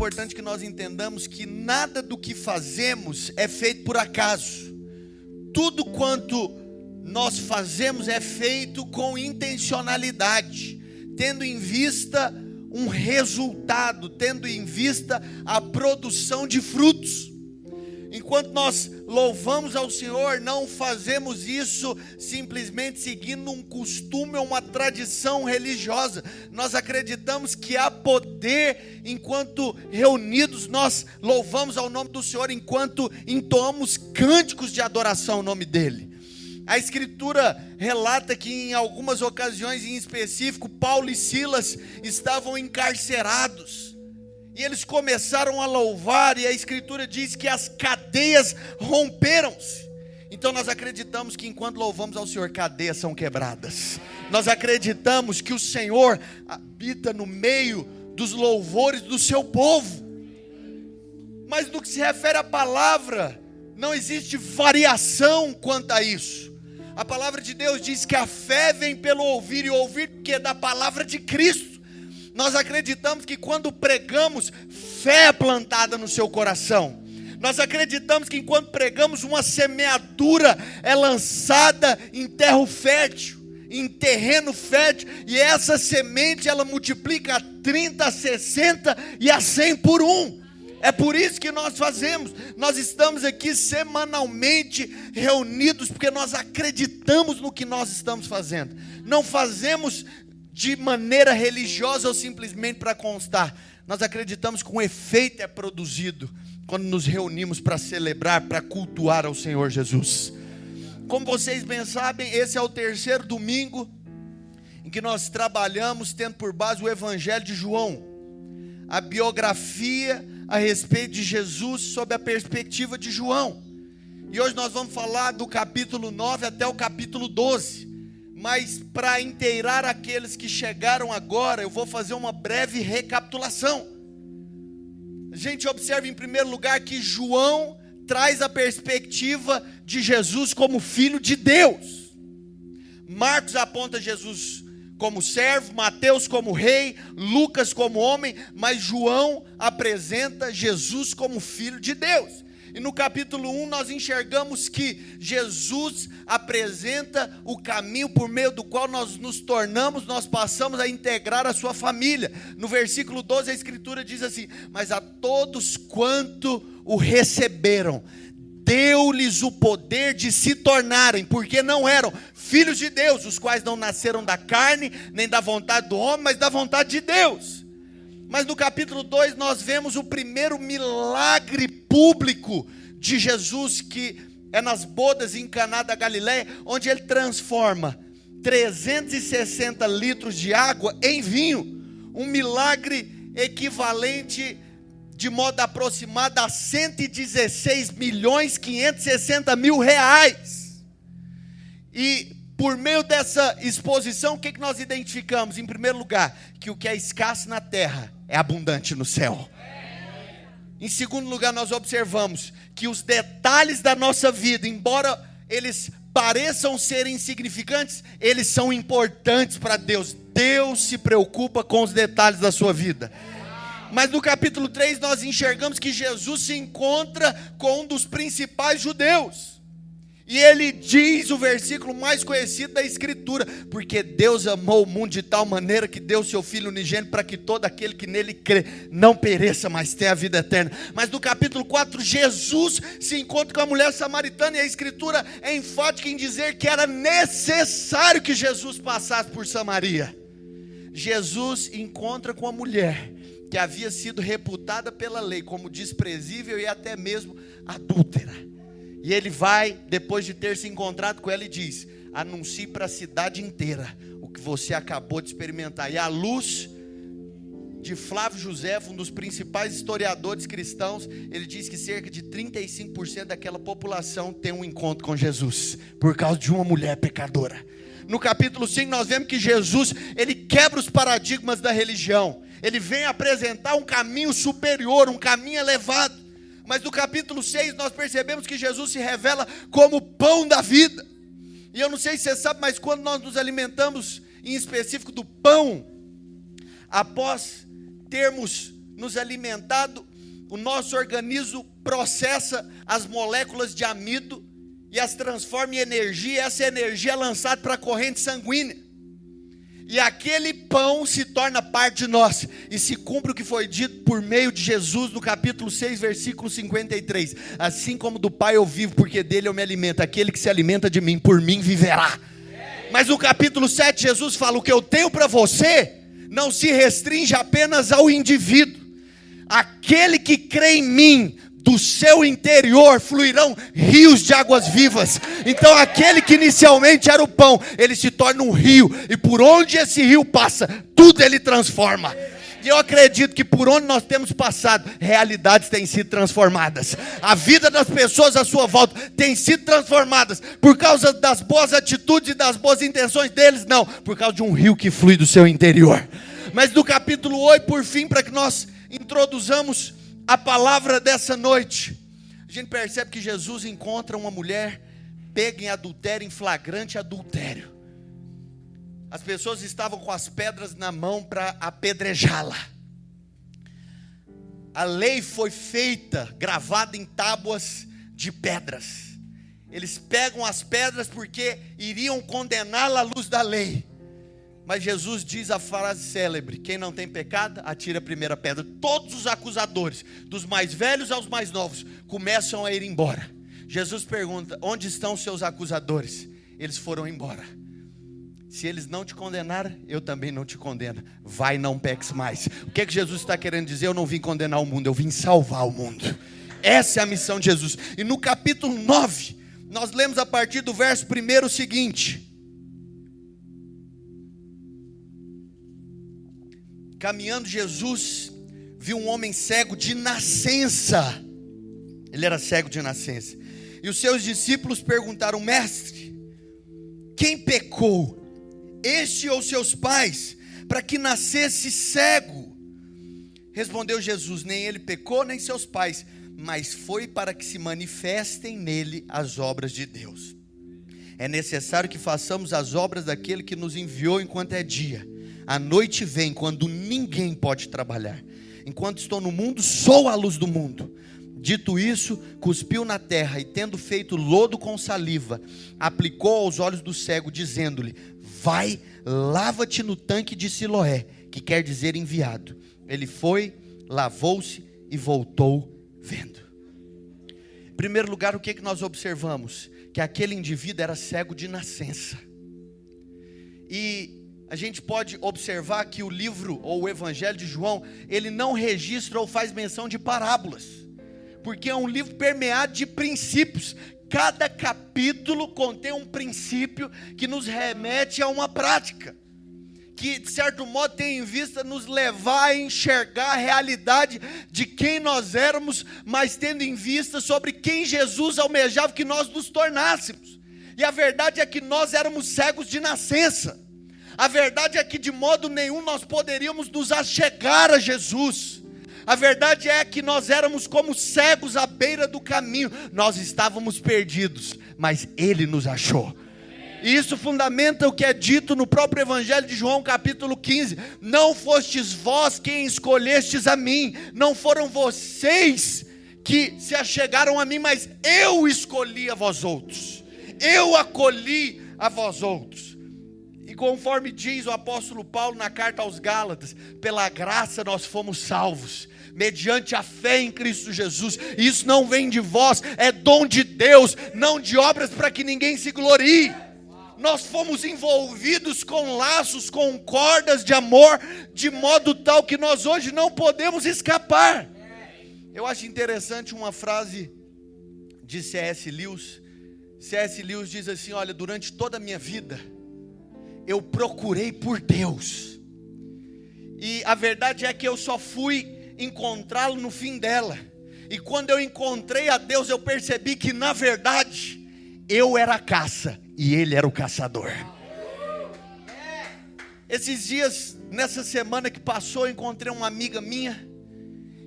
importante que nós entendamos que nada do que fazemos é feito por acaso. Tudo quanto nós fazemos é feito com intencionalidade, tendo em vista um resultado, tendo em vista a produção de frutos. Enquanto nós louvamos ao Senhor, não fazemos isso simplesmente seguindo um costume ou uma tradição religiosa. Nós acreditamos que há poder enquanto reunidos nós louvamos ao nome do Senhor, enquanto entoamos cânticos de adoração ao nome dEle. A Escritura relata que em algumas ocasiões em específico, Paulo e Silas estavam encarcerados. E eles começaram a louvar, e a Escritura diz que as cadeias romperam-se. Então nós acreditamos que enquanto louvamos ao Senhor, cadeias são quebradas. Nós acreditamos que o Senhor habita no meio dos louvores do seu povo. Mas no que se refere à palavra, não existe variação quanto a isso. A palavra de Deus diz que a fé vem pelo ouvir, e ouvir que é da palavra de Cristo. Nós acreditamos que quando pregamos, fé é plantada no seu coração. Nós acreditamos que enquanto pregamos, uma semeadura é lançada em terra fértil, em terreno fértil, e essa semente ela multiplica a 30, a 60 e a 100 por um. É por isso que nós fazemos. Nós estamos aqui semanalmente reunidos, porque nós acreditamos no que nós estamos fazendo. Não fazemos de maneira religiosa ou simplesmente para constar. Nós acreditamos que um efeito é produzido quando nos reunimos para celebrar, para cultuar ao Senhor Jesus. Como vocês bem sabem, esse é o terceiro domingo em que nós trabalhamos tendo por base o Evangelho de João, a biografia a respeito de Jesus sob a perspectiva de João. E hoje nós vamos falar do capítulo 9 até o capítulo 12. Mas para inteirar aqueles que chegaram agora, eu vou fazer uma breve recapitulação. A gente observa em primeiro lugar que João traz a perspectiva de Jesus como filho de Deus. Marcos aponta Jesus como servo, Mateus como rei, Lucas como homem, mas João apresenta Jesus como filho de Deus. E no capítulo 1 nós enxergamos que Jesus apresenta o caminho por meio do qual nós nos tornamos, nós passamos a integrar a sua família. No versículo 12 a Escritura diz assim: mas a todos quanto o receberam, deu-lhes o poder de se tornarem, porque não eram filhos de Deus, os quais não nasceram da carne, nem da vontade do homem, mas da vontade de Deus. Mas no capítulo 2 nós vemos o primeiro milagre público de Jesus, que é nas bodas em Caná da Galileia, onde ele transforma 360 litros de água em vinho, um milagre equivalente de modo aproximado a 116.560.000 reais. E por meio dessa exposição, o que nós identificamos? Em primeiro lugar, que o que é escasso na terra é abundante no céu. Em segundo lugar, nós observamos que os detalhes da nossa vida, embora eles pareçam ser insignificantes, eles são importantes para Deus. Deus se preocupa com os detalhes da sua vida. Mas no capítulo 3 nós enxergamos que Jesus se encontra com um dos principais judeus. E ele diz o versículo mais conhecido da Escritura: porque Deus amou o mundo de tal maneira que deu o seu Filho unigênito, para que todo aquele que nele crê não pereça, mas tenha a vida eterna. Mas no capítulo 4 Jesus se encontra com a mulher samaritana, e a Escritura é enfática em dizer que era necessário que Jesus passasse por Samaria. Jesus encontra com a mulher que havia sido reputada pela lei como desprezível e até mesmo adúltera. E ele vai, depois de ter se encontrado com ela, e diz: anuncie para a cidade inteira o que você acabou de experimentar. E à luz de Flávio Josefo, um dos principais historiadores cristãos, ele diz que cerca de 35% daquela população tem um encontro com Jesus, por causa de uma mulher pecadora. No capítulo 5 nós vemos que Jesus, ele quebra os paradigmas da religião. Ele vem apresentar um caminho superior, um caminho elevado. Mas no capítulo 6 nós percebemos que Jesus se revela como o pão da vida. E eu não sei se você sabe, mas quando nós nos alimentamos em específico do pão, após termos nos alimentado, o nosso organismo processa as moléculas de amido e as transforma em energia, e essa energia é lançada para a corrente sanguínea. E aquele pão se torna parte de nós, e se cumpre o que foi dito por meio de Jesus no capítulo 6, versículo 53. Assim como do Pai eu vivo, porque dele eu me alimento, aquele que se alimenta de mim, por mim viverá. Mas no capítulo 7, Jesus fala: o que eu tenho para você não se restringe apenas ao indivíduo. Aquele que crê em mim, do seu interior fluirão rios de águas vivas. Então aquele que inicialmente era o pão, ele se torna um rio, e por onde esse rio passa, tudo ele transforma. E eu acredito que por onde nós temos passado, realidades têm sido transformadas. A vida das pessoas à sua volta tem sido transformadas por causa das boas atitudes e das boas intenções deles, não, por causa de um rio que flui do seu interior. Mas no capítulo 8, por fim, para que nós introduzamos a palavra dessa noite, a gente percebe que Jesus encontra uma mulher pega em adultério, em flagrante adultério. As pessoas estavam com as pedras na mão para apedrejá-la. A lei foi feita, gravada em tábuas de pedras. Eles pegam as pedras porque iriam condená-la à luz da lei. Mas Jesus diz a frase célebre: quem não tem pecado, atira a primeira pedra. Todos os acusadores, dos mais velhos aos mais novos, começam a ir embora. Jesus pergunta: onde estão os seus acusadores? Eles foram embora. Se eles não te condenaram, eu também não te condeno. Vai, não peques mais. O que é que Jesus está querendo dizer? Eu não vim condenar o mundo, eu vim salvar o mundo. Essa é a missão de Jesus. E no capítulo 9, nós lemos a partir do verso 1 o seguinte: caminhando Jesus viu um homem cego de nascença. Ele era cego de nascença. E os seus discípulos perguntaram: mestre, quem pecou, este ou seus pais, para que nascesse cego? Respondeu Jesus: nem ele pecou, nem seus pais, mas foi para que se manifestem nele as obras de Deus. É necessário que façamos as obras daquele que nos enviou enquanto é dia. A noite vem quando ninguém pode trabalhar. Enquanto estou no mundo, sou a luz do mundo. Dito isso, cuspiu na terra, e tendo feito lodo com saliva, aplicou aos olhos do cego, dizendo-lhe: vai, lava-te no tanque de Siloé, que quer dizer enviado. Ele foi, lavou-se e voltou vendo. Em primeiro lugar, o que nós observamos? Que aquele indivíduo era cego de nascença. E a gente pode observar que o livro, ou o Evangelho de João, ele não registra ou faz menção de parábolas, porque é um livro permeado de princípios. Cada capítulo contém um princípio que nos remete a uma prática, que de certo modo tem em vista nos levar a enxergar a realidade de quem nós éramos, mas tendo em vista sobre quem Jesus almejava que nós nos tornássemos. E a verdade é que nós éramos cegos de nascença. A verdade é que de modo nenhum nós poderíamos nos achegar a Jesus. A verdade é que nós éramos como cegos à beira do caminho. Nós estávamos perdidos, mas Ele nos achou. E isso fundamenta o que é dito no próprio Evangelho de João, capítulo 15. Não fostes vós quem escolhestes a mim, não foram vocês que se achegaram a mim, mas eu escolhi a vós outros. Eu acolhi a vós outros. E conforme diz o apóstolo Paulo na carta aos Gálatas, pela graça nós fomos salvos, mediante a fé em Cristo Jesus. E isso não vem de vós, é dom de Deus, não de obras para que ninguém se glorie. Nós fomos envolvidos com laços, com cordas de amor, de modo tal que nós hoje não podemos escapar. Eu acho interessante uma frase de C.S. Lewis. C.S. Lewis diz assim: olha, durante toda a minha vida eu procurei por Deus, e a verdade é que eu só fui encontrá-lo no fim dela. E quando eu encontrei a Deus, eu percebi que na verdade eu era a caça e Ele era o caçador. Esses dias, nessa semana que passou, eu encontrei uma amiga minha,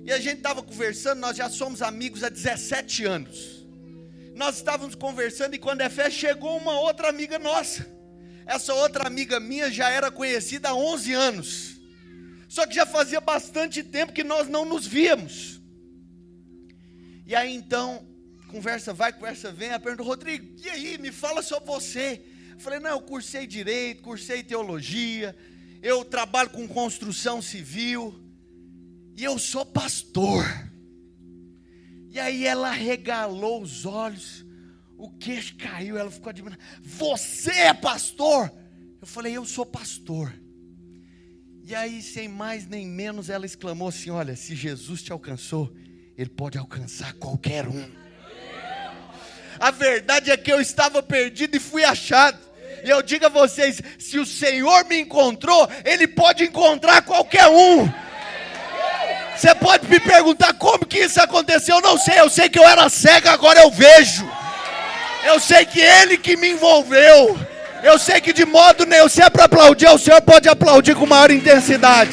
e a gente estava conversando. Nós já somos amigos há 17 anos. Nós estávamos conversando, e quando é fé, chegou uma outra amiga nossa. Essa outra amiga minha já era conhecida há 11 anos. Só que já fazia bastante tempo que nós não nos víamos. E aí então, conversa vai, conversa vem, ela perguntou: Rodrigo, e aí, me fala sobre você. Eu falei: não, eu cursei Direito, cursei Teologia, eu trabalho com construção civil, e eu sou pastor. E aí ela regalou os olhos, o queixo caiu, ela ficou admirando: você é pastor? Eu falei: eu sou pastor. E aí, sem mais nem menos, ela exclamou assim: olha, se Jesus te alcançou, Ele pode alcançar qualquer um. A verdade é que eu estava perdido e fui achado. E eu digo a vocês, se o Senhor me encontrou, Ele pode encontrar qualquer um. Você pode me perguntar como que isso aconteceu? Eu não sei, eu sei que eu era cego, agora eu vejo. Eu sei que Ele que me envolveu. Eu sei que de modo nenhum, se é para aplaudir, o Senhor pode aplaudir com maior intensidade.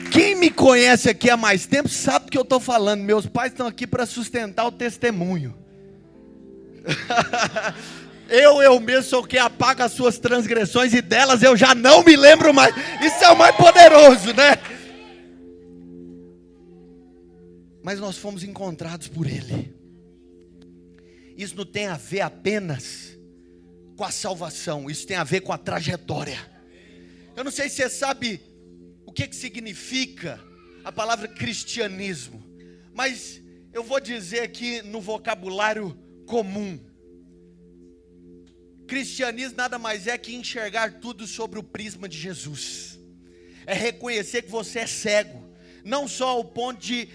Quem me conhece aqui há mais tempo sabe do que eu estou falando. Meus pais estão aqui para sustentar o testemunho. Eu mesmo sou quem apaga as suas transgressões, e delas eu já não me lembro mais. Isso é o mais poderoso, né? Mas nós fomos encontrados por Ele. Isso não tem a ver apenas com a salvação, isso tem a ver com a trajetória. Eu não sei se você sabe o que significa a palavra cristianismo, mas eu vou dizer aqui no vocabulário comum. Cristianismo nada mais é que enxergar tudo sobre o prisma de Jesus. É reconhecer que você é cego, não só ao ponto de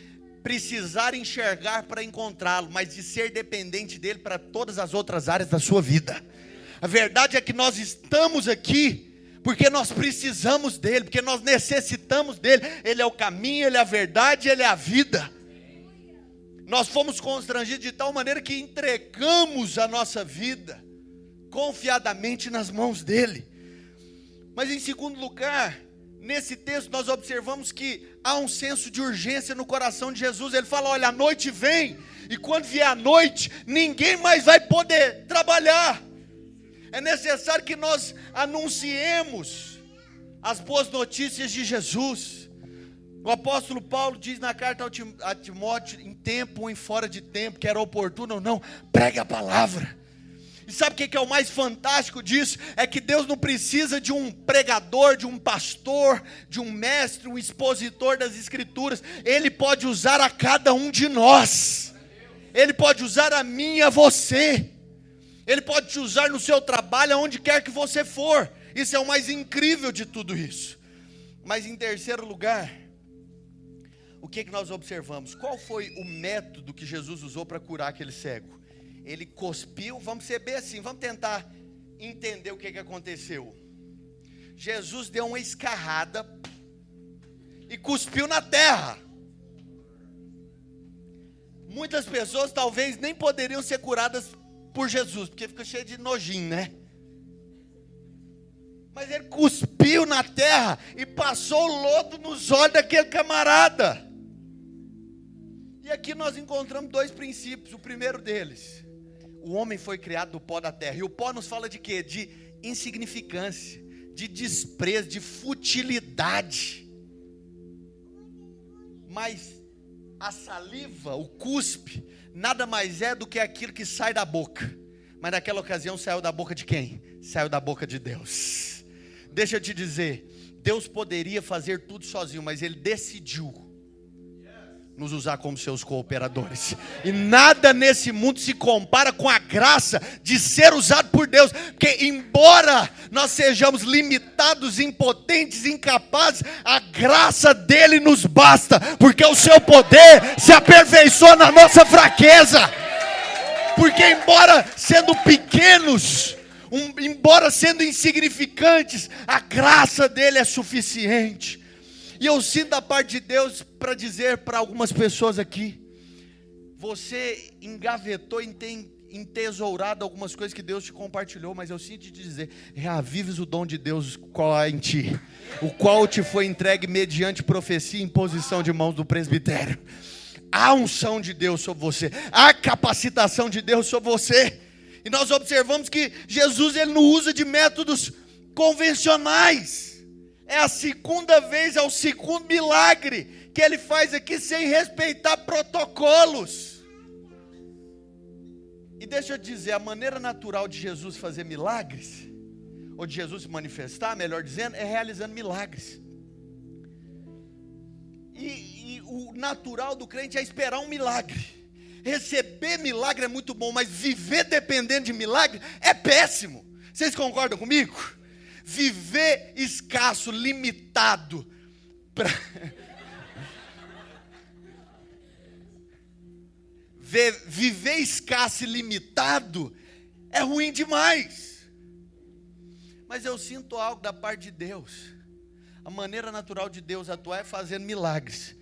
precisar enxergar para encontrá-lo, mas de ser dependente dele para todas as outras áreas da sua vida. A verdade é que nós estamos aqui porque nós precisamos dele, porque nós necessitamos dele. Ele é o caminho, ele é a verdade, ele é a vida. Nós fomos constrangidos de tal maneira que entregamos a nossa vida confiadamente nas mãos dele. Mas em segundo lugar, nesse texto nós observamos que há um senso de urgência no coração de Jesus. Ele fala: olha, a noite vem, e quando vier a noite, ninguém mais vai poder trabalhar. É necessário que nós anunciemos as boas notícias de Jesus. O apóstolo Paulo diz na carta a Timóteo, em tempo ou em fora de tempo, quer oportuno ou não, pregue a palavra. E sabe o que é o mais fantástico disso? É que Deus não precisa de um pregador, de um pastor, de um mestre, um expositor das Escrituras. Ele pode usar a cada um de nós. Ele pode usar a mim e a você. Ele pode te usar no seu trabalho, aonde quer que você for. Isso é o mais incrível de tudo isso. Mas em terceiro lugar, o que nós observamos? Qual foi o método que Jesus usou para curar aquele cego? Ele cuspiu, vamos ser bem assim, vamos tentar entender o que aconteceu. Jesus deu uma escarrada e cuspiu na terra. Muitas pessoas talvez nem poderiam ser curadas por Jesus, porque fica cheio de nojinho, né? Mas ele cuspiu na terra e passou o lodo nos olhos daquele camarada. E aqui nós encontramos dois princípios. O primeiro deles: o homem foi criado do pó da terra. E o pó nos fala de quê? De insignificância, de desprezo, de futilidade. Mas a saliva, o cuspe, nada mais é do que aquilo que sai da boca. Mas naquela ocasião saiu da boca de quem? Saiu da boca de Deus. Deixa eu te dizer, Deus poderia fazer tudo sozinho, mas Ele decidiu nos usar como seus cooperadores. E nada nesse mundo se compara com a graça de ser usado por Deus. Porque embora nós sejamos limitados, impotentes, incapazes, a graça dele nos basta. Porque o seu poder se aperfeiçoa na nossa fraqueza. Porque embora sendo pequenos, embora sendo insignificantes, a graça dele é suficiente. E eu sinto da parte de Deus para dizer para algumas pessoas aqui: você engavetou e tem entesourado algumas coisas que Deus te compartilhou, mas eu sinto te dizer: reavives o dom de Deus qual há em ti, o qual te foi entregue mediante profecia e imposição de mãos do presbitério. Há unção de Deus sobre você, há capacitação de Deus sobre você. E nós observamos que Jesus ele não usa de métodos convencionais. É a segunda vez, é o segundo milagre que ele faz aqui sem respeitar protocolos. E deixa eu dizer, a maneira natural de Jesus fazer milagres, ou de Jesus se manifestar, melhor dizendo, é realizando milagres. E o natural do crente é esperar um milagre. Receber milagre é muito bom, mas viver dependendo de milagre é péssimo. Vocês concordam comigo? Viver escasso, limitado, viver escasso e limitado é ruim demais. Mas eu sinto algo da parte de Deus. A maneira natural de Deus atuar é fazendo milagres.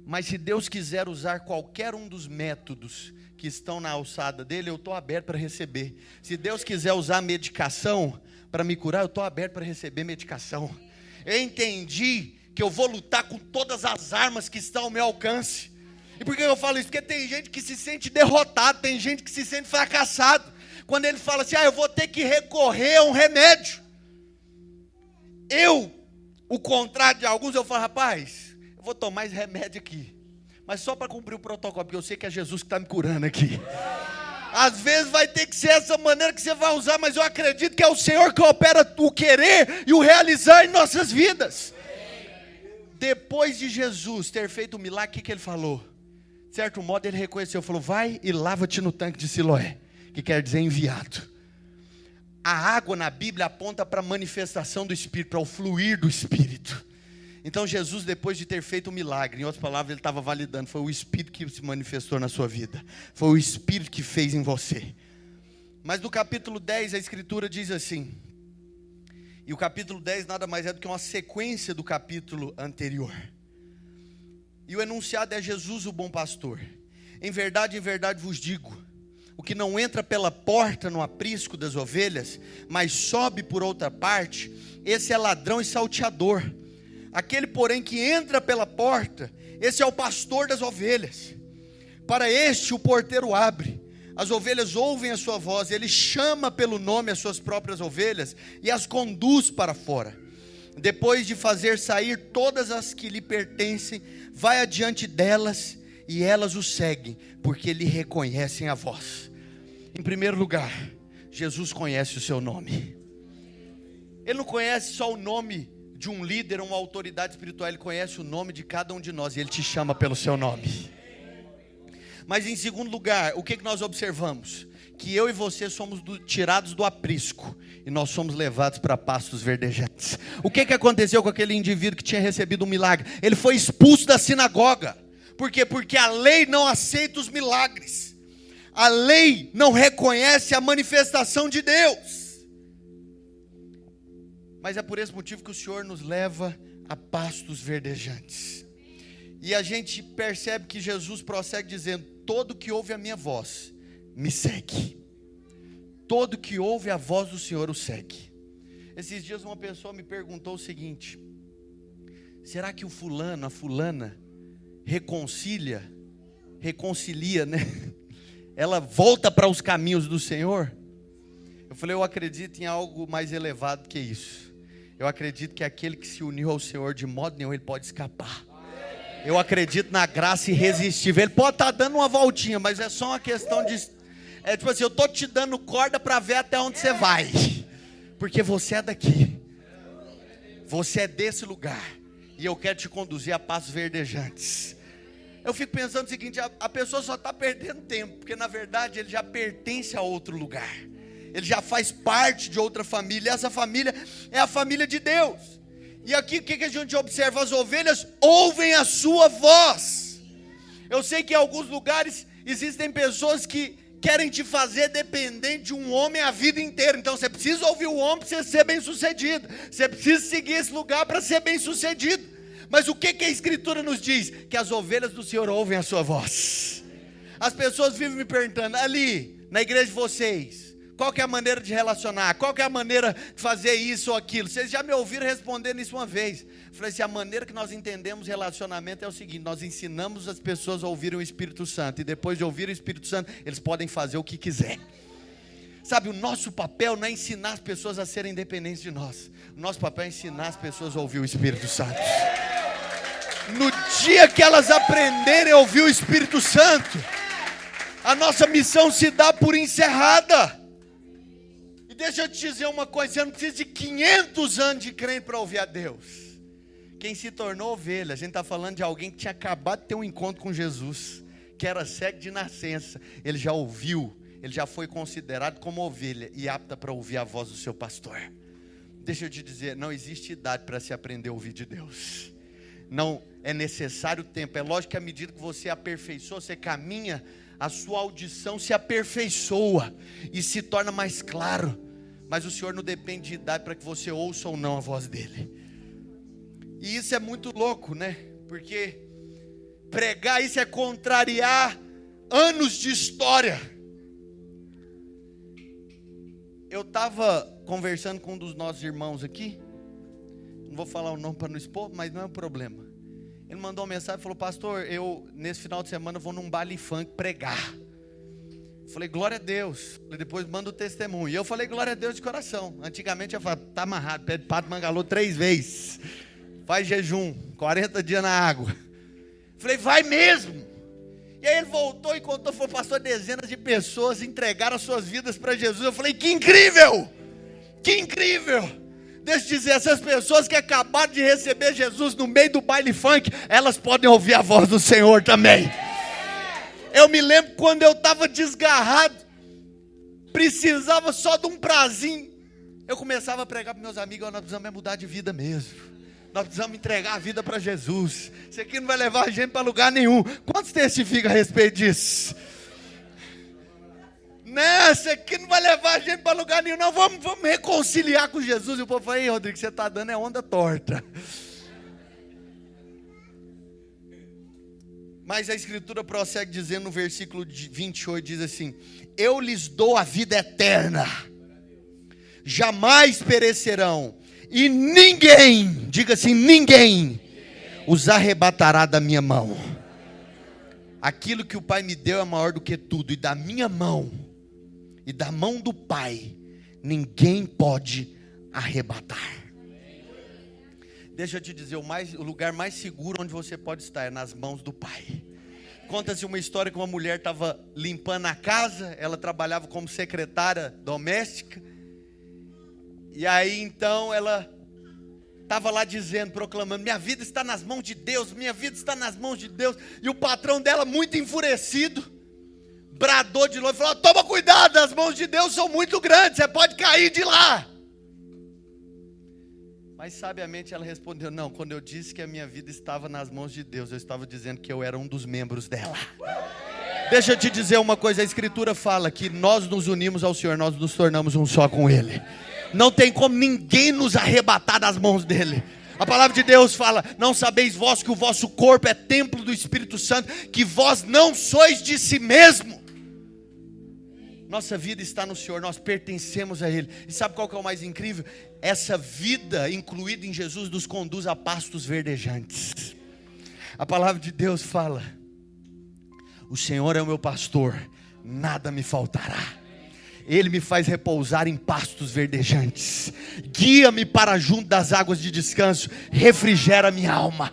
Mas se Deus quiser usar qualquer um dos métodos que estão na alçada dele, eu estou aberto para receber. Se Deus quiser usar medicação para me curar, eu estou aberto para receber medicação. Eu entendi que eu vou lutar com todas as armas que estão ao meu alcance. E por que eu falo isso? Porque tem gente que se sente derrotado, tem gente que se sente fracassado. Quando ele fala assim, eu vou ter que recorrer a um remédio. O contrário de alguns, eu falo, rapaz, eu vou tomar esse remédio aqui, mas só para cumprir o protocolo, porque eu sei que é Jesus que está me curando aqui. Às vezes vai ter que ser essa maneira que você vai usar, mas eu acredito que é o Senhor que opera o querer e o realizar em nossas vidas. Depois de Jesus ter feito o milagre, o que ele falou? De certo modo ele reconheceu, falou, vai e lava-te no tanque de Siloé, que quer dizer enviado. A água na Bíblia aponta para a manifestação do Espírito, para o fluir do Espírito. Então Jesus, depois de ter feito o milagre, em outras palavras, ele estava validando, foi o Espírito que se manifestou na sua vida, foi o Espírito que fez em você. Mas no capítulo 10 a Escritura diz assim, e o capítulo 10 nada mais é do que uma sequência do capítulo anterior. E o enunciado é Jesus o bom pastor. Em verdade vos digo, o que não entra pela porta no aprisco das ovelhas, mas sobe por outra parte, esse é ladrão e salteador. Aquele, porém, que entra pela porta, esse é o pastor das ovelhas. Para este o porteiro abre, as ovelhas ouvem a sua voz, ele chama pelo nome as suas próprias ovelhas e as conduz para fora. Depois de fazer sair todas as que lhe pertencem, vai adiante delas e elas o seguem, porque lhe reconhecem a voz. Em primeiro lugar, Jesus conhece o seu nome. Ele não conhece só o nome de um líder, uma autoridade espiritual, ele conhece o nome de cada um de nós e ele te chama pelo seu nome. Mas em segundo lugar, o que nós observamos? Que eu e você somos tirados do aprisco e nós somos levados para pastos verdejantes. O que aconteceu com aquele indivíduo que tinha recebido um milagre? Ele foi expulso da sinagoga. Por quê? Porque a lei não aceita os milagres. A lei não reconhece a manifestação de Deus. Mas é por esse motivo que o Senhor nos leva a pastos verdejantes. E a gente percebe que Jesus prossegue dizendo, todo que ouve a minha voz, me segue. Todo que ouve a voz do Senhor o segue. Esses dias uma pessoa me perguntou o seguinte, será que o fulano, a fulana, reconcilia, né? Ela volta para os caminhos do Senhor? Eu falei, eu acredito em algo mais elevado que isso. Eu acredito que aquele que se uniu ao Senhor de modo nenhum ele pode escapar. Eu acredito na graça irresistível. Ele pode estar dando uma voltinha, mas é só uma questão de... É tipo assim, eu estou te dando corda para ver até onde você vai. Porque você é daqui. Você é desse lugar. E eu quero te conduzir a passos verdejantes. Eu fico pensando o seguinte, a pessoa só está perdendo tempo, porque na verdade ele já pertence a outro lugar. Ele já faz parte de outra família. E essa família é a família de Deus. E aqui o que a gente observa? As ovelhas ouvem a sua voz. Eu sei que em alguns lugares existem pessoas que querem te fazer dependente de um homem a vida inteira. Então você precisa ouvir o homem para você ser bem sucedido. Você precisa seguir esse lugar para ser bem sucedido. Mas o que a Escritura nos diz? Que as ovelhas do Senhor ouvem a sua voz. As pessoas vivem me perguntando, ali na igreja de vocês, qual que é a maneira de relacionar? Qual que é a maneira de fazer isso ou aquilo? Vocês já me ouviram responder nisso uma vez. Eu falei assim, a maneira que nós entendemos relacionamento é o seguinte, nós ensinamos as pessoas a ouvirem o Espírito Santo, e depois de ouvir o Espírito Santo, eles podem fazer o que quiser. Sabe, o nosso papel não é ensinar as pessoas a serem independentes de nós. O nosso papel é ensinar as pessoas a ouvir o Espírito Santo. No dia que elas aprenderem a ouvir o Espírito Santo, a nossa missão se dá por encerrada. E deixa eu te dizer uma coisa, você não precisa de 500 anos de crente para ouvir a Deus. Quem se tornou ovelha, a gente está falando de alguém que tinha acabado de ter um encontro com Jesus, que era cego de nascença. Ele já ouviu, ele já foi considerado como ovelha e apta para ouvir a voz do seu pastor. Deixa eu te dizer, não existe idade para se aprender a ouvir de Deus. Não é necessário tempo. É lógico que à medida que você aperfeiçoa, você caminha, a sua audição se aperfeiçoa e se torna mais claro. Mas o Senhor não depende de idade para que você ouça ou não a voz dele. E isso é muito louco, né? Porque pregar isso é contrariar anos de história. Eu estava conversando com um dos nossos irmãos aqui. Não vou falar o nome para não expor, mas não é um problema. Ele mandou uma mensagem e falou: pastor, eu nesse final de semana vou num baile funk pregar. Eu falei: glória a Deus. Depois manda o testemunho. E eu falei: glória a Deus de coração. Antigamente eu falava: tá amarrado, pede pato mangalô 3 vezes. Faz jejum, 40 dias na água. Falei: vai mesmo. E aí ele voltou e contou, falou: pastor, dezenas de pessoas entregaram as suas vidas para Jesus. Eu falei: que incrível, que incrível. Deixa eu dizer, essas pessoas que acabaram de receber Jesus no meio do baile funk, elas podem ouvir a voz do Senhor também. Eu me lembro quando eu estava desgarrado, precisava só de um prazinho. Eu começava a pregar para meus amigos: nós precisamos mudar de vida mesmo. Nós precisamos entregar a vida para Jesus. Isso aqui não vai levar a gente para lugar nenhum. Quantos testificam a respeito disso? Não, isso aqui não vai levar a gente para lugar nenhum. Não, vamos reconciliar com Jesus. E o povo fala: ei, Rodrigo, você está dando é onda torta. Mas a Escritura prossegue dizendo no versículo 28, diz assim: eu lhes dou a vida eterna, jamais perecerão, e ninguém, diga assim, ninguém os arrebatará da minha mão. Aquilo que o Pai me deu é maior do que tudo, e da minha mão, e da mão do Pai, ninguém pode arrebatar. Deixa eu te dizer, o lugar mais seguro onde você pode estar é nas mãos do Pai. Conta-se uma história que uma mulher estava limpando a casa, ela trabalhava como secretária doméstica, e aí então ela estava lá dizendo, proclamando: minha vida está nas mãos de Deus, minha vida está nas mãos de Deus. E o patrão dela, muito enfurecido, bradou de longe e falou: toma cuidado, as mãos de Deus são muito grandes, você pode cair de lá. Mas sabiamente ela respondeu: não, quando eu disse que a minha vida estava nas mãos de Deus, eu estava dizendo que eu era um dos membros dela. Deixa eu te dizer uma coisa, a Escritura fala que nós nos unimos ao Senhor, nós nos tornamos um só com Ele. Não tem como ninguém nos arrebatar das mãos dele. A palavra de Deus fala: não sabeis vós que o vosso corpo é templo do Espírito Santo, que vós não sois de si mesmo. Nossa vida está no Senhor, nós pertencemos a Ele. E sabe qual que é o mais incrível? Essa vida incluída em Jesus nos conduz a pastos verdejantes. A palavra de Deus fala: o Senhor é o meu pastor, nada me faltará. Ele me faz repousar em pastos verdejantes, guia-me para junto das águas de descanso, refrigera minha alma.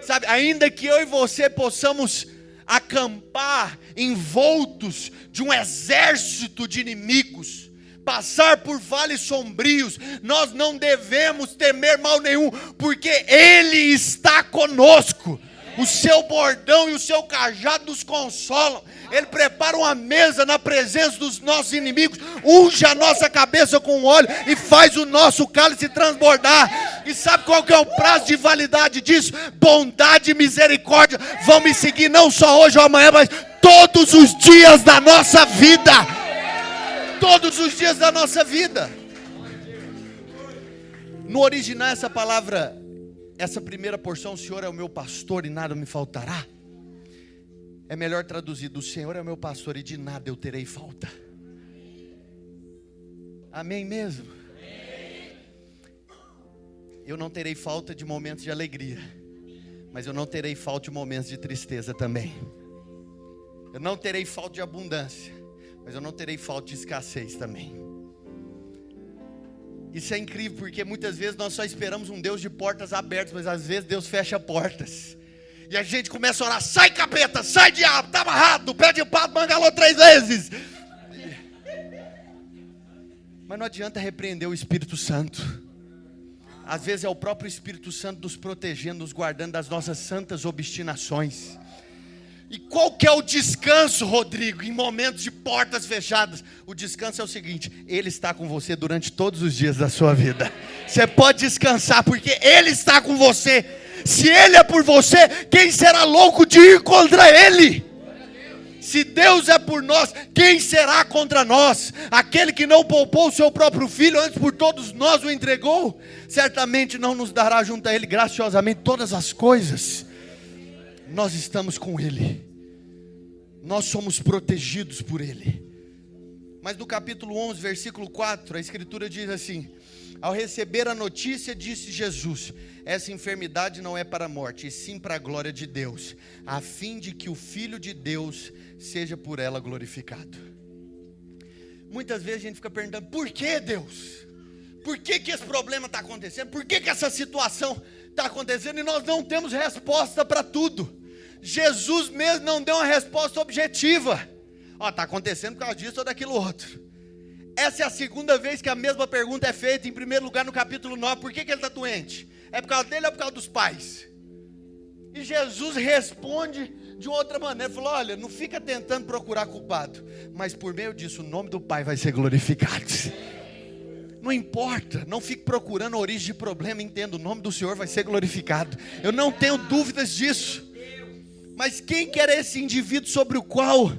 Sabe, ainda que eu e você possamos acampar envoltos de um exército de inimigos, passar por vales sombrios, nós não devemos temer mal nenhum, porque Ele está conosco. O seu bordão e o seu cajado nos consolam. Ele prepara uma mesa na presença dos nossos inimigos, unge a nossa cabeça com óleo e faz o nosso cálice transbordar. E sabe qual que é o prazo de validade disso? Bondade e misericórdia vão me seguir não só hoje ou amanhã, mas todos os dias da nossa vida. Todos os dias da nossa vida. No original, essa palavra, essa primeira porção, o Senhor é o meu pastor e nada me faltará, é melhor traduzido: o Senhor é o meu pastor e de nada eu terei falta. Amém mesmo? Eu não terei falta de momentos de alegria, mas eu não terei falta de momentos de tristeza também. Eu não terei falta de abundância, mas eu não terei falta de escassez também. Isso é incrível, porque muitas vezes nós só esperamos um Deus de portas abertas, mas às vezes Deus fecha portas. E a gente começa a orar: sai capeta, sai diabo, tá amarrado, pé de pato, mangalou 3 vezes. Mas não adianta repreender o Espírito Santo. Às vezes é o próprio Espírito Santo nos protegendo, nos guardando das nossas santas obstinações. E qual que é o descanso, Rodrigo, em momentos de portas fechadas? O descanso é o seguinte: Ele está com você durante todos os dias da sua vida. Você pode descansar, porque Ele está com você. Se Ele é por você, quem será louco de ir contra Ele? Se Deus é por nós, quem será contra nós? Aquele que não poupou o seu próprio filho, antes por todos nós o entregou, certamente não nos dará junto a Ele graciosamente todas as coisas. Nós estamos com Ele, nós somos protegidos por Ele. Mas no capítulo 11, versículo 4, a Escritura diz assim: ao receber a notícia, disse Jesus: essa enfermidade não é para a morte, e sim para a glória de Deus, a fim de que o Filho de Deus seja por ela glorificado. Muitas vezes a gente fica perguntando: por que, Deus? Por que esse problema está acontecendo? Por que essa situação está acontecendo? E nós não temos resposta para tudo. Jesus mesmo não deu uma resposta objetiva. Está acontecendo por causa disso ou daquilo outro. Essa é a segunda vez que a mesma pergunta é feita. Em primeiro lugar, no capítulo 9, por que ele está doente? É por causa dele ou por causa dos pais? E Jesus responde de outra maneira. Falou: olha, não fica tentando procurar culpado, mas por meio disso o nome do Pai vai ser glorificado. Não importa, não fique procurando a origem de problema. Entenda, o nome do Senhor vai ser glorificado. Eu não tenho dúvidas disso. Mas quem que era esse indivíduo sobre o qual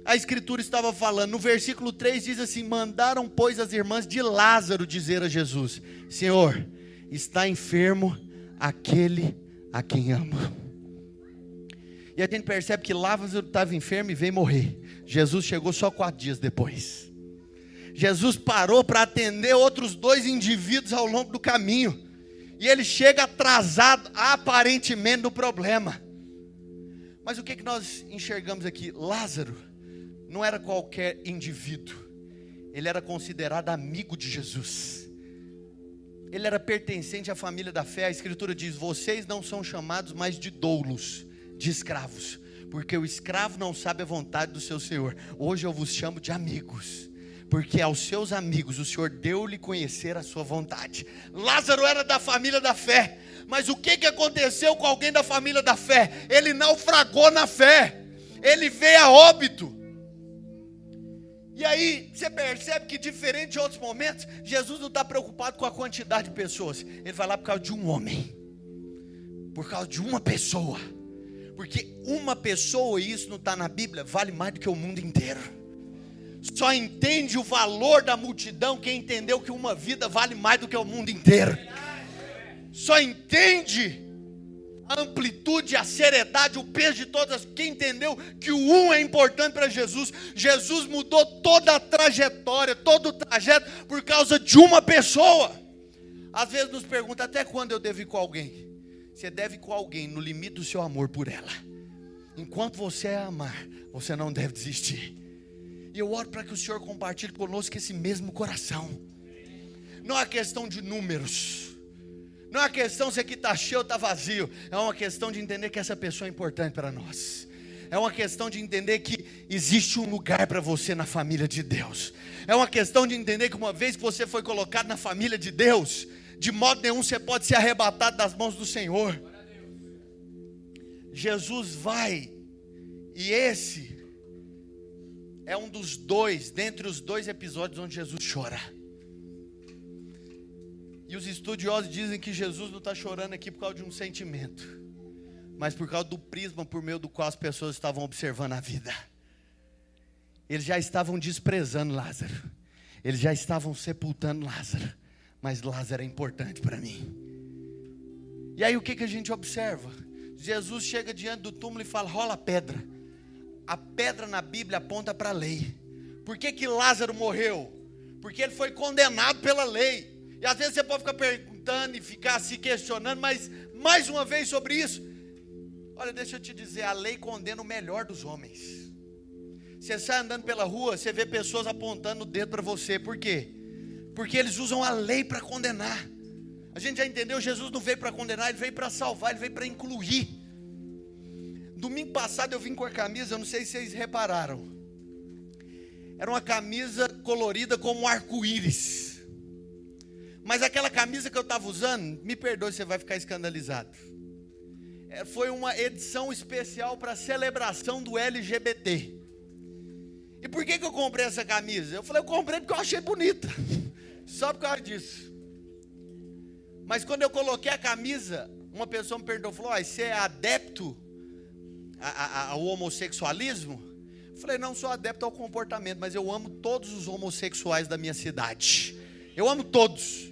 a Escritura estava falando? No versículo 3 diz assim: mandaram, pois, as irmãs de Lázaro dizer a Jesus: Senhor, está enfermo aquele a quem amo. E a gente percebe que Lázaro estava enfermo e veio morrer. Jesus chegou só 4 dias depois. Jesus parou para atender outros 2 indivíduos ao longo do caminho. E ele chega atrasado, aparentemente, no problema. Mas o que nós enxergamos aqui? Lázaro não era qualquer indivíduo. Ele era considerado amigo de Jesus. Ele era pertencente à família da fé. A Escritura diz: vocês não são chamados mais de doulos, de escravos, porque o escravo não sabe a vontade do seu Senhor. Hoje eu vos chamo de amigos, porque aos seus amigos o Senhor deu-lhe conhecer a sua vontade. Lázaro era da família da fé. Mas o que aconteceu com alguém da família da fé? Ele naufragou na fé. Ele veio a óbito. E aí você percebe que, diferente de outros momentos, Jesus não está preocupado com a quantidade de pessoas. Ele vai lá por causa de um homem, por causa de uma pessoa. Porque uma pessoa, e isso não está na Bíblia, vale mais do que o mundo inteiro. Só entende o valor da multidão quem entendeu que uma vida vale mais do que o mundo inteiro. Só entende a amplitude, a seriedade, o peso de todas, quem entendeu que o um é importante para Jesus. Jesus mudou toda a trajetória, todo o trajeto por causa de uma pessoa. Às vezes nos pergunta: até quando eu devo ir com alguém? Você deve ir com alguém no limite do seu amor por ela. Enquanto você a amar, você não deve desistir. E eu oro para que o Senhor compartilhe conosco esse mesmo coração. Não é questão de números, não é uma questão se aqui está cheio ou está vazio. É uma questão de entender que essa pessoa é importante para nós. É uma questão de entender que existe um lugar para você na família de Deus. É uma questão de entender que uma vez que você foi colocado na família de Deus, de modo nenhum você pode ser arrebatado das mãos do Senhor. Jesus vai, e esse é um dos 2, dentre os 2 episódios onde Jesus chora. E os estudiosos dizem que Jesus não está chorando aqui por causa de um sentimento, mas por causa do prisma por meio do qual as pessoas estavam observando a vida. Eles já estavam desprezando Lázaro, eles já estavam sepultando Lázaro, mas Lázaro é importante para mim. E aí o que a gente observa? Jesus chega diante do túmulo e fala: rola a pedra. A pedra na Bíblia aponta para a lei. Por que Lázaro morreu? Porque ele foi condenado pela lei. E às vezes você pode ficar perguntando e ficar se questionando, mas mais uma vez sobre isso. Olha, deixa eu te dizer, a lei condena o melhor dos homens. Você sai andando pela rua, você vê pessoas apontando o dedo para você. Por quê? Porque eles usam a lei para condenar. A gente já entendeu, Jesus não veio para condenar, Ele veio para salvar, Ele veio para incluir. Domingo passado eu vim com a camisa, eu não sei se vocês repararam. Era uma camisa colorida como um arco-íris. Mas aquela camisa que eu estava usando, me perdoe, você vai ficar escandalizado. Foi uma edição especial para a celebração do LGBT. E por que eu comprei essa camisa? Eu falei, eu comprei porque eu achei bonita. Só por causa disso. Mas quando eu coloquei a camisa, uma pessoa me perguntou, falou, você é adepto ao homossexualismo? Eu falei, não sou adepto ao comportamento, mas eu amo todos os homossexuais da minha cidade. Eu amo todos.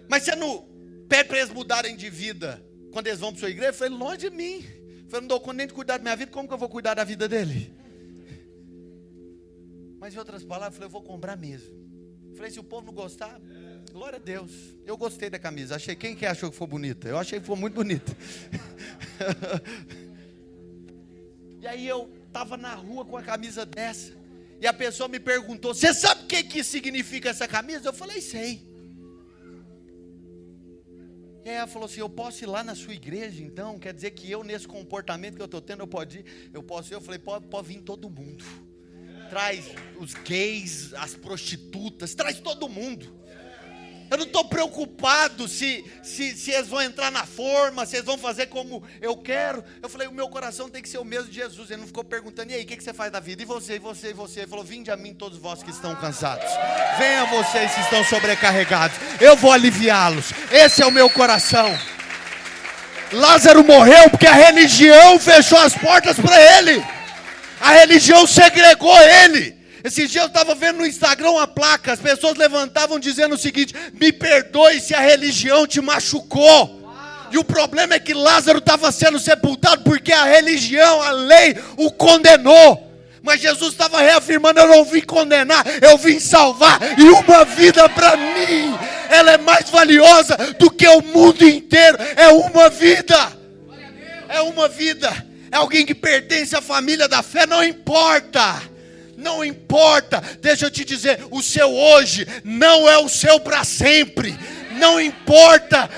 Mas você não pede para eles mudarem de vida quando eles vão para a sua igreja? Eu falei, longe de mim. Eu falei, não dou conta nem de cuidar da minha vida, como que eu vou cuidar da vida dele? Mas em outras palavras, eu falei, eu vou comprar mesmo. Eu falei, se o povo não gostar, glória a Deus. Eu gostei da camisa. Achei, quem que achou que foi bonita? Eu achei que foi muito bonita. E aí eu estava na rua com a camisa dessa. E a pessoa me perguntou, você sabe o que significa essa camisa? Eu falei, sei. E aí ela falou assim, eu posso ir lá na sua igreja então? Quer dizer que eu nesse comportamento que eu estou tendo, eu posso ir? Eu falei, pode vir todo mundo. Traz os gays, as prostitutas, traz todo mundo. Eu não estou preocupado se eles vão entrar na forma, se eles vão fazer como eu quero. Eu falei, o meu coração tem que ser o mesmo de Jesus. Ele não ficou perguntando, e aí, o que você faz da vida? E você, e você, e você? Ele falou, vinde a mim todos vós que estão cansados. Venham vocês que estão sobrecarregados. Eu vou aliviá-los. Esse é o meu coração. Lázaro morreu porque a religião fechou as portas para ele. A religião segregou ele. Esses dias eu estava vendo no Instagram uma placa, as pessoas levantavam dizendo o seguinte, me perdoe se a religião te machucou. E o problema é que Lázaro estava sendo sepultado porque a religião, a lei, o condenou. Mas Jesus estava reafirmando, eu não vim condenar, eu vim salvar. E uma vida para mim, ela é mais valiosa do que o mundo inteiro. É uma vida. É uma vida. É alguém que pertence à família da fé, não importa. Não importa, deixa eu te dizer, o seu hoje não é o seu para sempre. Não importa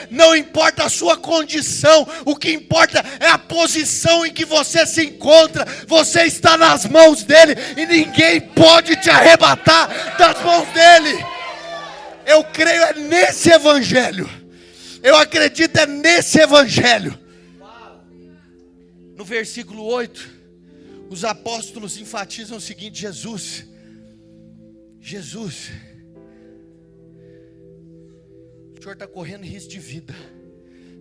a sua condição, o que importa é a posição em que você se encontra. Você está nas mãos dele e ninguém pode te arrebatar das mãos dele. Eu creio é nesse evangelho. Eu acredito é nesse evangelho. No versículo 8, os apóstolos enfatizam o seguinte, Jesus, o Senhor está correndo risco de vida,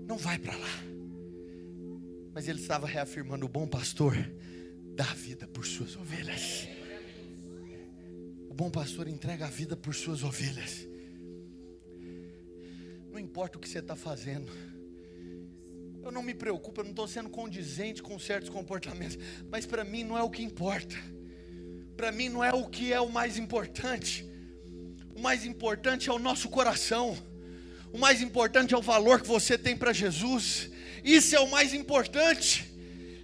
não vai para lá. Mas ele estava reafirmando, o bom pastor dá a vida por suas ovelhas. O bom pastor entrega a vida por suas ovelhas. Não importa o que você está fazendo. Eu não me preocupo, eu não estou sendo condizente com certos comportamentos. Mas para mim não é o que importa. Para mim não é o que é o mais importante. O mais importante é o nosso coração. O mais importante é o valor que você tem para Jesus. Isso é o mais importante.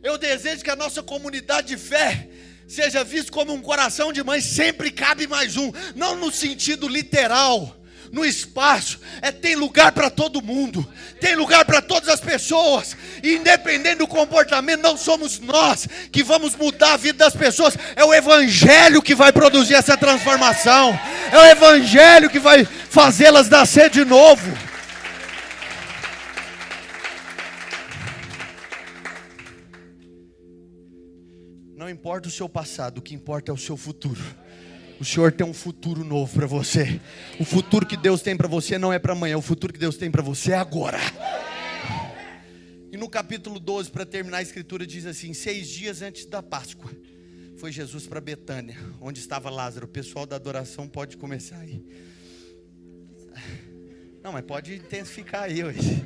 Eu desejo que a nossa comunidade de fé seja vista como um coração de mãe. Sempre cabe mais um. Não no sentido literal. No espaço, tem lugar para todo mundo, tem lugar para todas as pessoas, e independente do comportamento, não somos nós que vamos mudar a vida das pessoas, é o evangelho que vai produzir essa transformação, é o evangelho que vai fazê-las nascer de novo. Não importa o seu passado, o que importa é o seu futuro. O Senhor tem um futuro novo para você. O futuro que Deus tem para você não é para amanhã. O futuro que Deus tem para você é agora. E no capítulo 12, para terminar a escritura, diz assim: 6 dias antes da Páscoa, foi Jesus para Betânia, onde estava Lázaro. O pessoal da adoração pode começar aí. Não, mas pode intensificar aí hoje.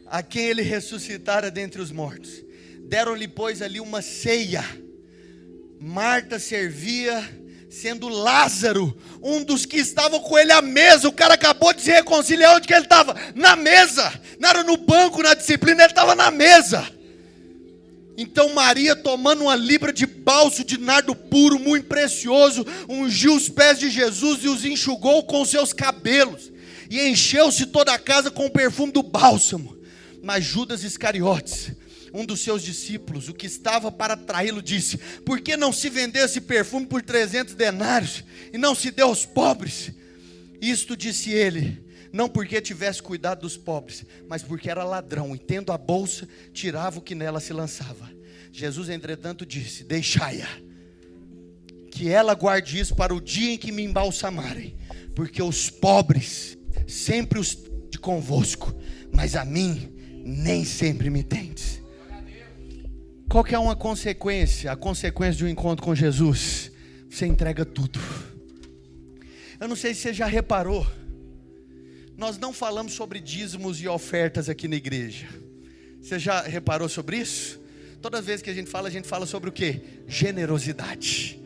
A quem ele ressuscitara dentre os mortos. Deram-lhe, pois, ali uma ceia. Marta servia, sendo Lázaro um dos que estavam com ele à mesa. O cara acabou de se reconciliar. Onde que ele estava? Na mesa. Não era no banco, na disciplina, ele estava na mesa. Então Maria, tomando uma libra de bálsamo de nardo puro, muito precioso, ungiu os pés de Jesus e os enxugou com seus cabelos, e encheu-se toda a casa com o perfume do bálsamo. Mas Judas Iscariotes, um dos seus discípulos, o que estava para traí-lo, disse: por que não se vendeu esse perfume por 300 denários e não se deu aos pobres? Isto disse ele, não porque tivesse cuidado dos pobres, mas porque era ladrão, e tendo a bolsa, tirava o que nela se lançava. Jesus, entretanto, disse: deixai-a, que ela guarde isso para o dia em que me embalsamarem, porque os pobres sempre os tenho convosco, mas a mim nem sempre me tendes. Qual que é uma consequência? A consequência de um encontro com Jesus: você entrega tudo. Eu não sei se você já reparou, nós não falamos sobre dízimos e ofertas aqui na igreja. Você já reparou sobre isso? Toda vez que a gente fala sobre o quê? Generosidade.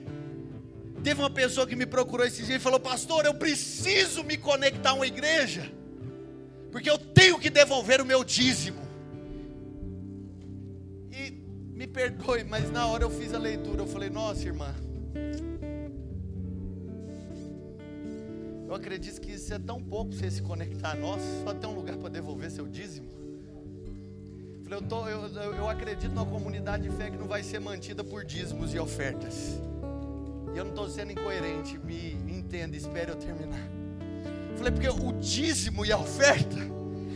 Teve uma pessoa que me procurou esse dia e falou: pastor, eu preciso me conectar a uma igreja, porque eu tenho que devolver o meu dízimo. E me perdoe, mas na hora eu fiz a leitura, eu falei: nossa, irmã, eu acredito que isso é tão pouco para você se conectar a nós, só tem um lugar para devolver seu dízimo. Eu falei: eu acredito numa comunidade de fé que não vai ser mantida por dízimos e ofertas. E eu não estou sendo incoerente, me entenda, espere eu terminar. Eu falei: porque o dízimo e a oferta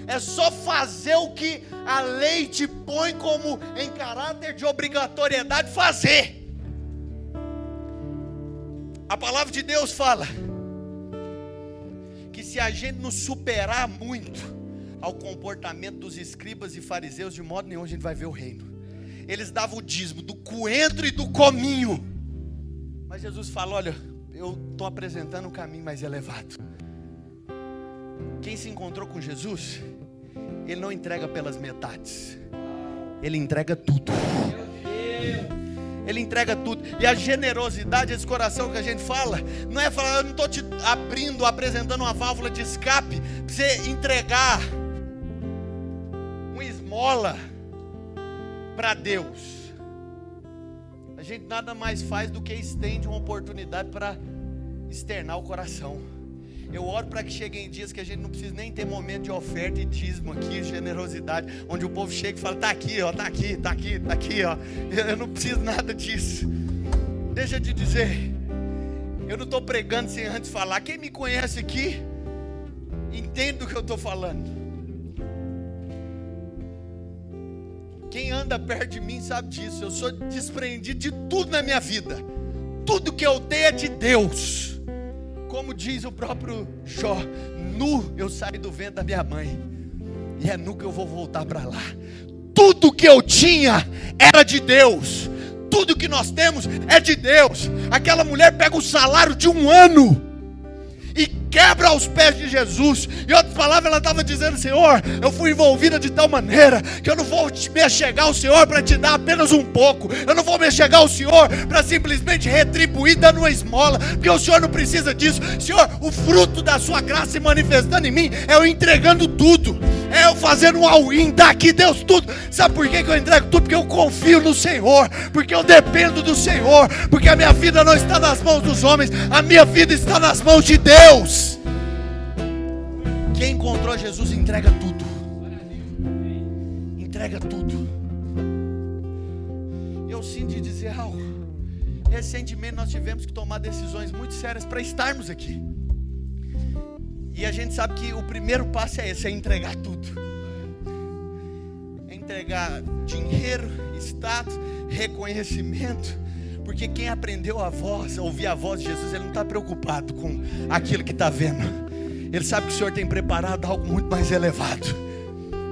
é só fazer o que a lei te põe como em caráter de obrigatoriedade fazer. A palavra de Deus fala que se a gente não superar muito ao comportamento dos escribas e fariseus, de modo nenhum a gente vai ver o reino. Eles davam o dízimo do coentro e do cominho, mas Jesus fala: olha, eu estou apresentando um caminho mais elevado. Quem se encontrou com Jesus, ele não entrega pelas metades, ele entrega tudo. Ele entrega tudo. E a generosidade, esse coração que a gente fala, não é falar: eu não estou te apresentando uma válvula de escape para você entregar uma esmola para Deus. A gente nada mais faz do que estende uma oportunidade para externar o coração. Eu oro para que cheguem dias que a gente não precisa nem ter momento de oferta e dízimo aqui, generosidade, onde o povo chega e fala: está aqui, ó, está aqui, está aqui, está aqui, ó. Eu não preciso nada disso. Deixa eu te dizer, eu não estou pregando sem antes falar. Quem me conhece aqui entende do que eu estou falando. Quem anda perto de mim sabe disso. Eu sou desprendido de tudo na minha vida. Tudo que eu tenho é de Deus. Como diz o próprio Jó: nu eu saí do ventre da minha mãe, e é nu que eu vou voltar para lá. Tudo que eu tinha era de Deus. Tudo que nós temos é de Deus. Aquela mulher pega o salário de um ano e quebra aos pés de Jesus. Em outras palavras, ela estava dizendo: Senhor, eu fui envolvida de tal maneira que eu não vou me achegar ao Senhor para te dar apenas um pouco. Eu não vou me achegar ao Senhor para simplesmente retribuir dando uma esmola, porque o Senhor não precisa disso. Senhor, o fruto da sua graça se manifestando em mim é eu entregando tudo, é eu fazendo um all-in, tá aqui Deus tudo. Sabe por que eu entrego tudo? Porque eu confio no Senhor, porque eu dependo do Senhor, porque a minha vida não está nas mãos dos homens, a minha vida está nas mãos de Deus. Quem encontrou Jesus entrega tudo. Entrega tudo. Eu sinto de dizer algo. Recentemente nós tivemos que tomar decisões muito sérias para estarmos aqui. E a gente sabe que o primeiro passo é esse: é entregar tudo. É entregar dinheiro, status, reconhecimento. Porque quem aprendeu a ouvir a voz de Jesus, ele não está preocupado com aquilo que está vendo. Ele sabe que o Senhor tem preparado algo muito mais elevado.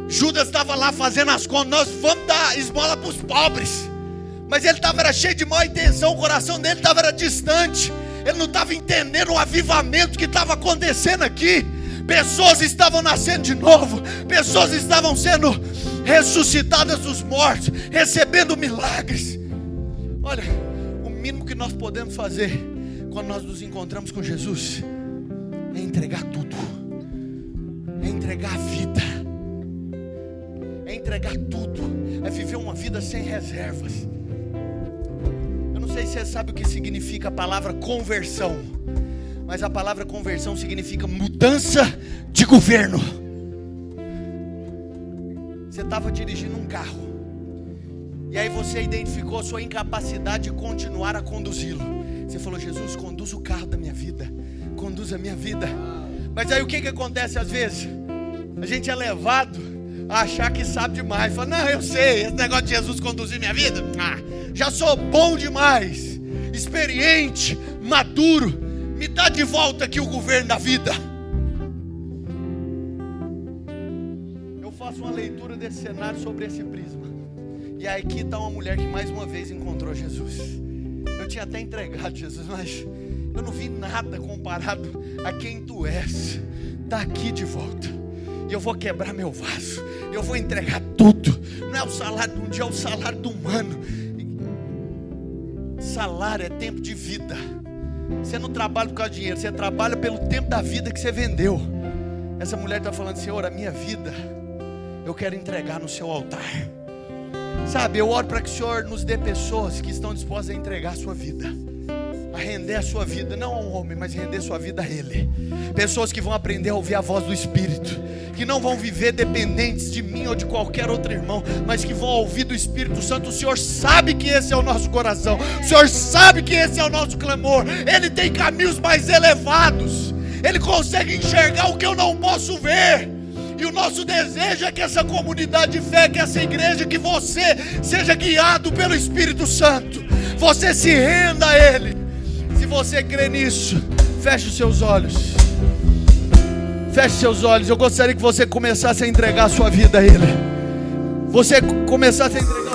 Judas estava lá fazendo as contas: nós vamos dar esmola para os pobres. Mas ele estava cheio de má intenção, o coração dele estava distante. Ele não estava entendendo o avivamento que estava acontecendo aqui. Pessoas estavam nascendo de novo, pessoas estavam sendo ressuscitadas dos mortos, recebendo milagres. Olha, o mínimo que nós podemos fazer quando nós nos encontramos com Jesus é entregar tudo, é entregar a vida, é entregar tudo, é viver uma vida sem reservas. Eu não sei se você sabe o que significa a palavra conversão, mas a palavra conversão significa mudança de governo. Você estava dirigindo um carro, e aí você identificou a sua incapacidade de continuar a conduzi-lo. Você falou: Jesus, conduz o carro da minha vida, conduz a minha vida. Mas aí o que acontece às vezes? A gente é levado a achar que sabe demais. Fala: não, eu sei, esse negócio de Jesus conduzir minha vida, já sou bom demais, experiente, maduro, me dá de volta aqui o governo da vida. Eu faço uma leitura desse cenário sobre esse prisma, e aí aqui está uma mulher que mais uma vez encontrou Jesus. Eu tinha até entregado Jesus, mas eu não vi nada comparado a quem tu és. Está aqui de volta, e eu vou quebrar meu vaso, eu vou entregar tudo. Não é o salário de um dia, é o salário do humano. Salário é tempo de vida. Você não trabalha por causa de dinheiro, você trabalha pelo tempo da vida que você vendeu. Essa mulher está falando: Senhor, a minha vida eu quero entregar no seu altar. Sabe, eu oro para que o Senhor nos dê pessoas que estão dispostas a entregar a sua vida, a render a sua vida, não a um homem, mas render a sua vida a Ele. Pessoas que vão aprender a ouvir a voz do Espírito, que não vão viver dependentes de mim ou de qualquer outro irmão, mas que vão ouvir do Espírito Santo. O Senhor sabe que esse é o nosso coração, o Senhor sabe que esse é o nosso clamor. Ele tem caminhos mais elevados, Ele consegue enxergar o que eu não posso ver. E o nosso desejo é que essa comunidade de fé, que essa igreja, que você seja guiado pelo Espírito Santo, você se renda a Ele. Se você crê nisso, feche os seus olhos. Feche seus olhos. Eu gostaria que você começasse a entregar a sua vida a Ele. Você começasse a entregar